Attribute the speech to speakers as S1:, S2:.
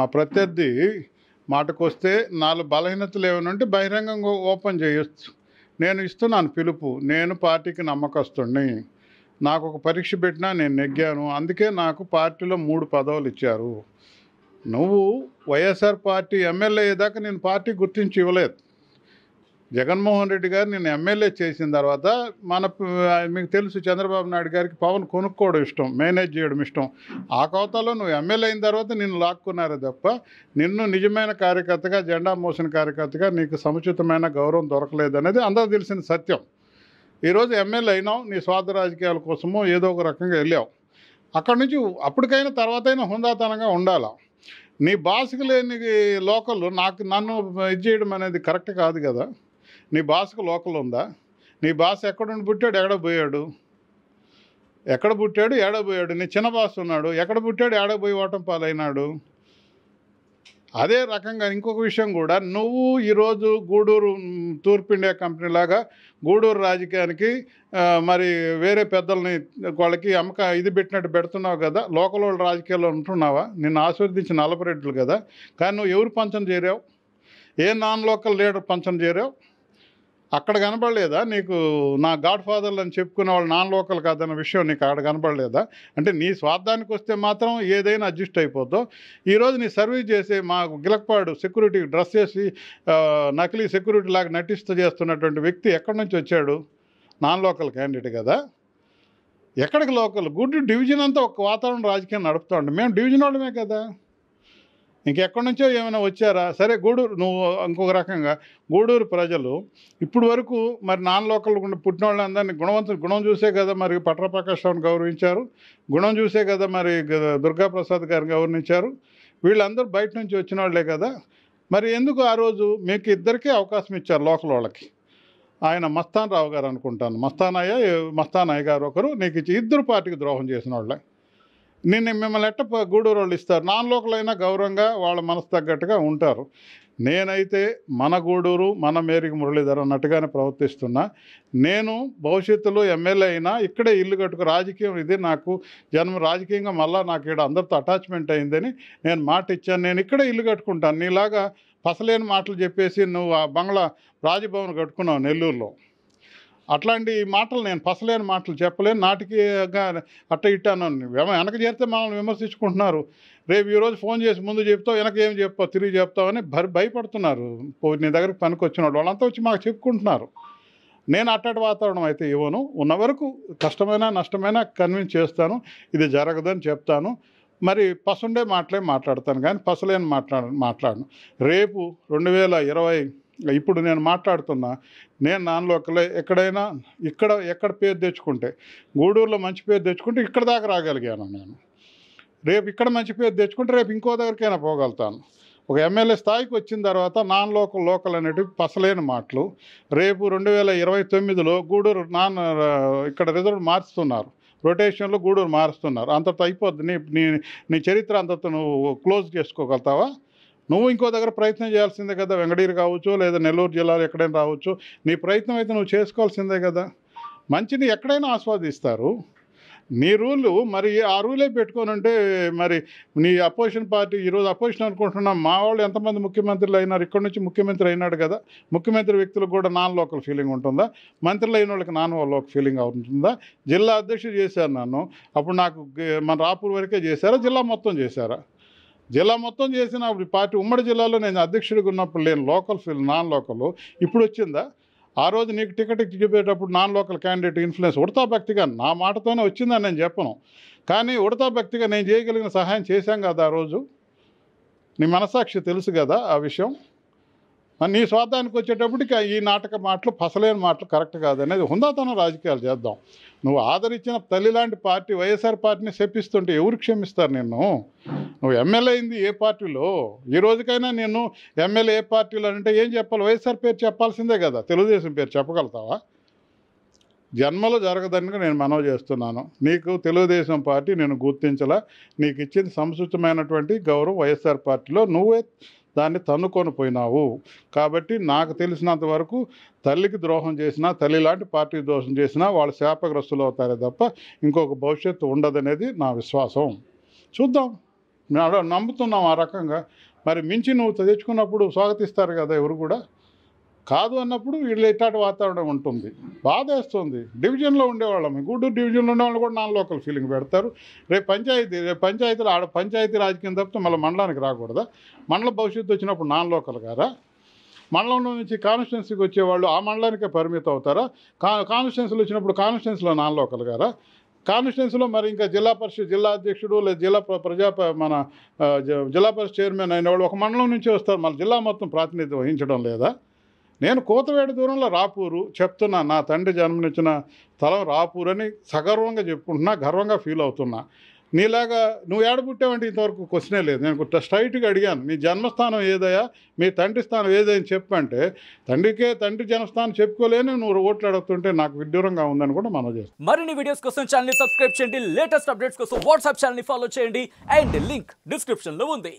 S1: మా ప్రత్యర్థి మాటకొస్తే 4 బలహీనతలు ఏమైనా ఉంటే బహిరంగంగా ఓపెన్ చేయొచ్చు. నేను ఇస్తున్నాను పిలుపు. నేను పార్టీకి నమ్మకస్తుడిని. నాకు ఒక పరీక్ష పెట్టినా నేను నెగ్గాను. అందుకే నాకు పార్టీలో 3 పదవులు ఇచ్చారు. నువ్వు వైఎస్ఆర్ పార్టీ ఎమ్మెల్యే అయ్యేదాకా నేను పార్టీ గుర్తించి ఇవ్వలేదు. జగన్మోహన్ రెడ్డి గారు నేను ఎమ్మెల్యే చేసిన తర్వాత మీకు తెలుసు చంద్రబాబు నాయుడు గారికి పవన్ కొనుక్కోవడం ఇష్టం, మేనేజ్ చేయడం ఇష్టం. ఆ కోతాలో నువ్వు ఎమ్మెల్యే అయిన తర్వాత నిన్ను లాక్కున్నారే తప్ప నిన్ను నిజమైన కార్యకర్తగా, జెండా మోసిన కార్యకర్తగా నీకు సముచితమైన గౌరవం దొరకలేదనేది అందరూ తెలిసిన సత్యం. ఈరోజు ఎమ్మెల్యే అయినావు, నీ స్వార్థ రాజకీయాల కోసమో ఏదో ఒక రకంగా వెళ్ళావు. అక్కడి నుంచి అప్పటికైనా తర్వాతైనా హుందాతనంగా ఉండాలా. నీ బాసుకు లేని లోకల్ నన్ను ఇది చేయడం అనేది కరెక్ట్ కాదు కదా. నీ బాసుకు లోకల్ ఉందా? నీ బాస్ ఎక్కడుండి పుట్టాడు, ఎక్కడ పోయాడు? ఎక్కడ పుట్టాడు, ఏడ పోయాడు? నీ చిన్న బాస్ ఉన్నాడు, ఎక్కడ పుట్టాడు, ఏడ పోయి ఓటం పాలైనాడు? అదే రకంగా ఇంకొక విషయం కూడా, నువ్వు ఈరోజు గూడూరు తూర్పు ఇండియా కంపెనీ లాగా గూడూరు రాజకీయానికి మరి వేరే పెద్దల్ని వాళ్ళకి ఇది పెట్టినట్టు పెడుతున్నావు కదా. లోకల్ వాళ్ళ రాజకీయాల్లో ఉంటున్నావా? నిన్ను ఆశీర్వదించిన నలపరెడ్లు కదా. కానీ నువ్వు ఎవరు పంచం చేరావు? ఏ నాన్ లోకల్ లీడర్ పంచం చేరావు? అక్కడ కనబడలేదా నీకు? నా గాడ్ ఫాదర్లు అని చెప్పుకునే వాళ్ళు నాన్ లోకల్ కాదన్న విషయం నీకు అక్కడ కనబడలేదా? అంటే నీ స్వార్థానికి వస్తే మాత్రం ఏదైనా అడ్జస్ట్ అయిపోతావు. ఈరోజు నీ సర్వీస్ చేసే మా గిలక్పాడు సెక్యూరిటీ డ్రెస్ చేసి నకిలీ సెక్యూరిటీ లాగా నటిస్తూ చేస్తున్నటువంటి వ్యక్తి ఎక్కడి నుంచి వచ్చాడు? నాన్ లోకల్ క్యాండిడేట్ కదా. ఎక్కడికి లోకల్? గుడ్ డివిజన్ అంతా ఒక వాతావరణం రాజకీయం నడుపుతూ ఉంటాం. మేము డివిజన్ వాళ్ళమే కదా. ఇంకెక్కడి నుంచో ఏమైనా వచ్చారా? సరే, గూడూరు నువ్వు ఇంకొక రకంగా గూడూరు ప్రజలు ఇప్పుడు వరకు మరి నాన్ లోకల్ పుట్టిన వాళ్ళందరినీ గుణం చూసే కదా మరి పట్రప్రకాష్ రావుని గౌరవించారు, గుణం చూసే కదా మరి దుర్గాప్రసాద్ గారిని గౌరవించారు. వీళ్ళందరూ బయట నుంచి వచ్చిన వాళ్ళే కదా. మరి ఎందుకు ఆ రోజు మీకు ఇద్దరికీ అవకాశం ఇచ్చారు లోకల్ వాళ్ళకి? ఆయన మస్తాన్ రావు గారు అనుకుంటాను, మస్తానయ్య గారు ఒకరు నీకు ఇచ్చి ఇద్దరు పార్టీకి ద్రోహం చేసిన వాళ్ళే. మిమ్మల్ని గూడూరు వాళ్ళు ఇస్తారు. నాన్ లోకల్ అయినా గౌరవంగా వాళ్ళ మనసు తగ్గట్టుగా ఉంటారు. నేనైతే మన గూడూరు మన మేరికి మురళీధర్ అన్నట్టుగానే ప్రవర్తిస్తున్నా. నేను భవిష్యత్తులో ఎమ్మెల్యే అయినా ఇక్కడే ఇల్లు కట్టుకు రాజకీయం ఇది నాకు రాజకీయంగా మళ్ళీ నాకు ఇక్కడ అందరితో అటాచ్మెంట్ అయిందని నేను మాట ఇచ్చాను. నేను ఇక్కడే ఇల్లు కట్టుకుంటాను. నీలాగా పసలేని మాటలు చెప్పేసి నువ్వు ఆ బంగ్లా రాజభవన్ కట్టుకున్నావు నెల్లూరులో. అట్లాంటి మాటలు నేను పసలేని మాటలు చెప్పలేను. నాటికిగా అట్ట ఇట్టాను వెనక చేరితే మనల్ని విమర్శించుకుంటున్నారు. రేపు ఈరోజు ఫోన్ చేసి ముందు చెప్తావు, వెనక ఏం చెప్తావు, తిరిగి చెప్తావని భయపడుతున్నారు. నీ దగ్గరికి పనికి వచ్చిన వాళ్ళంతా వచ్చి మాకు చెప్పుకుంటున్నారు. నేను అట్టటి వాతావరణం అయితే ఇవ్వను. ఉన్న వరకు కష్టమైనా నష్టమైనా కన్విన్స్ చేస్తాను, ఇది జరగదని చెప్తాను. మరి పసుండే మాట్లాడతాను కానీ పసలేని మాట్లాడను. రేపు 2020 ఇప్పుడు నేను మాట్లాడుతున్నా, నేను నాన్ లోకలే. ఎక్కడ పేరు తెచ్చుకుంటే గూడూరులో మంచి పేరు తెచ్చుకుంటే ఇక్కడ దాకా రాగలిగాను నేను. రేపు ఇక్కడ మంచి పేరు తెచ్చుకుంటే రేపు ఇంకో దగ్గరికైనా పోగలుగుతాను. ఒక ఎమ్మెల్యే స్థాయికి వచ్చిన తర్వాత నాన్ లోకల్ అనేటివి పసలేని మాటలు. రేపు 2029లో గూడూరు ఇక్కడ రిజర్వ్ మారుస్తున్నారు, రొటేషన్లో గూడూరు మారుస్తున్నారు. అంతతో అయిపోద్ది. నీ చరిత్ర అంతతో నువ్వు క్లోజ్ చేసుకోగలుగుతావా? నువ్వు ఇంకో దగ్గర ప్రయత్నం చేయాల్సిందే కదా. వెంకటగిరి కావచ్చు, లేదా నెల్లూరు జిల్లాలో ఎక్కడైనా రావచ్చు. నీ ప్రయత్నం అయితే నువ్వు చేసుకోవాల్సిందే కదా. మంచిని ఎక్కడైనా ఆస్వాదిస్తారు. నీ రూలు మరి ఆ రూలే పెట్టుకొని ఉంటే మరి నీ అపోజిషన్ పార్టీ ఈరోజు అపోజిషన్ అనుకుంటున్నాం. మా వాళ్ళు ఎంతమంది ముఖ్యమంత్రులు అయినారు? ఇక్కడ నుంచి ముఖ్యమంత్రి అయినాడు కదా. ముఖ్యమంత్రి వ్యక్తులకు కూడా నాన్ లోకల్ ఫీలింగ్ ఉంటుందా? మంత్రులు అయిన వాళ్ళకి నాన్ లోకల్ ఫీలింగ్ ఉంటుందా? జిల్లా అధ్యక్షుడు చేశారు నన్ను. అప్పుడు నాకు మన రాపూర్ వరకే చేశారా, జిల్లా మొత్తం చేశారా? జిల్లా మొత్తం చేసిన పార్టీ ఉమ్మడి జిల్లాలో నేను అధ్యక్షుడిగా ఉన్నప్పుడు లేని లోకల్ నాన్ లోకల్ ఇప్పుడు వచ్చిందా? ఆ రోజు నీకు టికెట్ చూపేటప్పుడు నాన్ లోకల్ క్యాండిడేట్ ఇన్ఫ్లుయెన్స్ ఉడతా భక్తిగా నా మాటతోనే వచ్చిందని నేను చెప్పను. కానీ ఉడతా భక్తిగా నేను చేయగలిగిన సహాయం చేశాం కదా ఆ రోజు. నీ మనసాక్షి తెలుసు కదా ఆ విషయం. నీ స్వార్థానికి వచ్చేటప్పటికి ఈ నాటక మాటలు పసలేని మాటలు కరెక్ట్ కాదనేది హుందాతనం రాజకీయాలు చేద్దాం. నువ్వు ఆదరించిన తల్లి లాంటి పార్టీ వైఎస్ఆర్ పార్టీని శపిస్తుంటే ఎవరు క్షమిస్తారు నిన్ను? నువ్వు ఎమ్మెల్యే అయింది ఏ పార్టీలో? ఈ రోజుకైనా నేను ఎమ్మెల్యే ఏ పార్టీలో అంటే ఏం చెప్పాలి? వైఎస్ఆర్ పేరు చెప్పాల్సిందే కదా. తెలుగుదేశం పేరు చెప్పగలుగుతావా? జన్మలో జరగదని నేను మనవి చేస్తున్నాను. నీకు తెలుగుదేశం పార్టీ నేను గుర్తించలా. నీకు ఇచ్చింది సంస్కృతమైనటువంటి గౌరవం వైఎస్ఆర్ పార్టీలో నువ్వే దాన్ని తన్నుకొని పోయినావు. కాబట్టి నాకు తెలిసినంత వరకు తల్లికి ద్రోహం చేసినా, తల్లి లాంటి పార్టీకి ద్రోహం చేసినా వాళ్ళు శాపగ్రస్తులు అవుతారే తప్ప ఇంకొక భవిష్యత్తు ఉండదనేది నా విశ్వాసం. చూద్దాం. మేము నమ్ముతున్నాం ఆ రకంగా. మరి మించి నువ్వు తెచ్చుకున్నప్పుడు స్వాగతిస్తారు కదా ఎవరు కూడా. కాదు అన్నప్పుడు వీళ్ళు ఇట్లాంటి వాతావరణం ఉంటుంది. బాధేస్తుంది. డివిజన్లో ఉండేవాళ్ళం, గూడూరు డివిజన్లో ఉండేవాళ్ళు కూడా నాన్ లోకల్ ఫీలింగ్ పెడతారు. రేపు పంచాయతీలో ఆడ పంచాయతీ రాజకీయం తప్పితే మళ్ళీ మండలానికి రాకూడదా? మండల భవిష్యత్తు వచ్చినప్పుడు నాన్ లోకల్ గారా? మండలంలో నుంచి కాన్స్టిట్యున్సీకి వచ్చేవాళ్ళు ఆ మండలానికే పరిమితం అవుతారా? కాన్స్టిట్యున్సీలు వచ్చినప్పుడు కాన్స్టిట్యున్సీలో నాన్ లోకల్ గారా? కాన్స్టిట్యున్సీలో మరి ఇంకా జిల్లా పరిషత్ జిల్లా అధ్యక్షుడు లేదా జిల్లా పరిషత్ చైర్మన్ అయిన వాళ్ళు ఒక మండలం నుంచి వస్తారు, మళ్ళీ జిల్లా మొత్తం ప్రాతినిధ్యం వహించడం లేదా? నేను కూతవేడు దూరంలో రాపూరు చెప్తున్నా, నా తండ్రి జన్మనిచ్చిన స్థలం రాపూరు అని సగర్వంగా చెప్పుకుంటున్నా, గర్వంగా ఫీల్ అవుతున్నా. నీలాగా నువ్వు ఏడబుట్టావంటే ఇంతవరకు క్వశ్చనే లేదు. నేను స్ట్రైట్గా అడిగాను, మీ జన్మస్థానం ఏదయ్యా, మీ తండ్రి స్థానం ఏదని చెప్పంటే తండ్రి జన్మస్థానం చెప్పుకోలేని నువ్వు ఓట్లు అడుగుతుంటే నాకు విడ్డూరంగా ఉందని కూడా మనం చేస్తాం.
S2: మరిన్ని వీడియోస్ కోసం ఛానల్ సబ్స్క్రైబ్ చేయండి, లేటెస్ట్ అప్డేట్స్ కోసం వాట్సాప్ ఛానల్ ఫాలో చేయండి అండ్ లింక్ డిస్క్రిప్షన్ లో ఉంది.